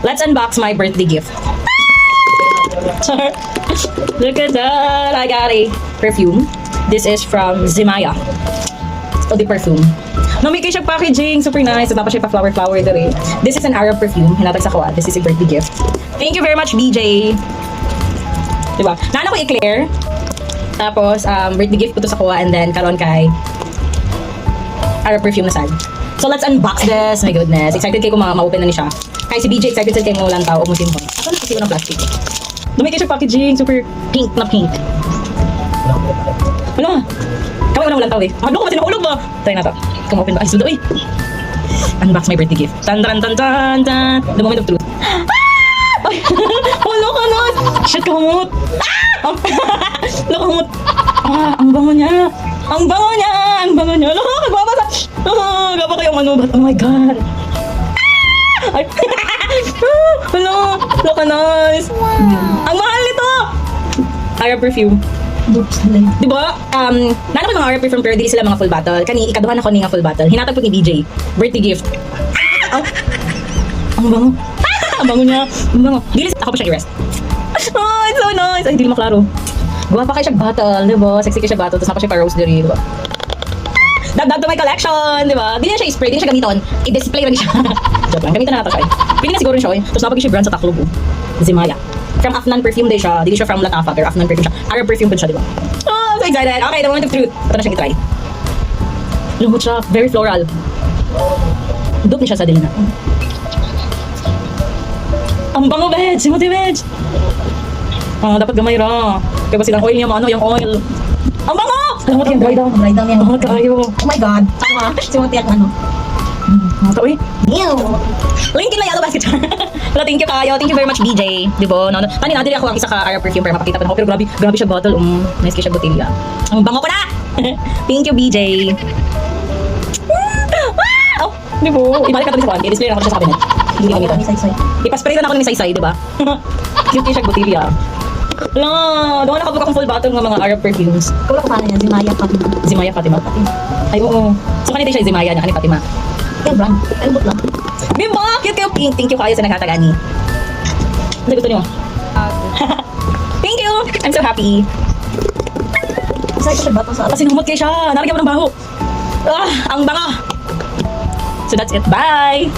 Let's unbox my birthday gift. Look at that! I got a perfume. This is from Zemaya. O the perfume. Namigay siya packaging. Super nice. Tapos siya pa flower rin. This is an Arab perfume. Hinatag sa kawa. This is a birthday gift. Thank you very much, BJ. Diba? Nana ko i-clear. Tapos, birthday gift ko to sa kawa. And then, karon kay Arab perfume na sad. So, let's unbox this. My goodness. Excited kayo kung ma-open na ni siya. Kaya si BJ, excited sila kayo ng tao o musim ko. Ako na kasi ko ng plastic. Namigay siya packaging. Super pink na pink. Wala. Kaway mo na walang tao eh. Ano ko ba sinahulog ba? Try na to. Come-open ba? Ay, sundo eh. Unbox my birthday gift. Tan tan tan tan tan. The moment of truth. Ay! Wala ka na! Shit, kamot! Ah! Wala kamot! Ah, ang bango niya! Ang bango niya! Ang bango niya! Wala ka! Magbabasa! Ah, gaba kayong ano ba? Oh my God! Ah! Ay! Wala! Wala ka nice! Ang mahal nito! Arab perfume. Diba? Nana ko yung mga Arab perfume pero dili sila mga full bottle. Kani, ikaduhan ako ni nga full bottle. Hinatag po ni BJ. Birthday gift. Ah! Ang bango! Ang bango niya. Ang bango. Dili ako pa siya i-rest. Oh, it's so nice. Ay, dili maklaro. Guwapa kayo siya bottle, diba? Sexy kayo siya bottle. Tapos napa siya pa rose diri, diba? Dagdag to my collection, diba? Di na siya i-spray, di na siya gamiton. I-display lang siya. Joke lang. Gamitan na nato siya. Pili na siguro siya. Tapos napag siya brand sa Tacloban. Zemaya. From Afnan perfume din siya. Dili siya from Latafa, pero Afnan perfume siya. Arab perfume din siya, diba? Oh, I'm so excited. Okay, the moment of truth. Ito na siyang i-try. Lumot siya. Very floral. Dope niya siya sa dilina. Ang bango, Veg! Simuti, Veg! Ah, dapat gamay ra. Kaya ba silang oil niya, ano, yung oil. Ang bango! Alam mo, yung dry down. Dry down yan. Oh, kayo. Oh my God. Tama. Simuti at ano. Mga tao eh. Ew. Linkin lang yellow basket. Wala, thank you kayo. Thank you very much, BJ. Diba? No, tani natin ako ang isa ka Arab perfume para mapakita pa na ako. Pero grabe siya bottle. Nice kayo siya botilya. Ang bango ko na! Thank you, BJ. Oh, diba? Ibalik ka to sa kwan. I-display lang ako siya sa cabinet. Hindi gamitan. Ipaspray na ako ng saysay, diba? Cute kayo siya botilya. Wala, doon nakabuk akong full bottle ng mga Arab perfumes. Kula ko paano yan. Zemaya Fatima. Zemaya Fatima. Ay, oo. So, kanina siya Zemaya niya, kanina Fatima. Yan, brand. Albot lang. Bimbo! Cute kayo, pink. Thank you kayo sa nagtatagani. Ano gusto niyo? Thank you! I'm so happy. Isa ito siya bato sa alas. Kasi humot kayo siya. Nalagyan mo ng baho. Ah, ang bango! So that's it. Bye!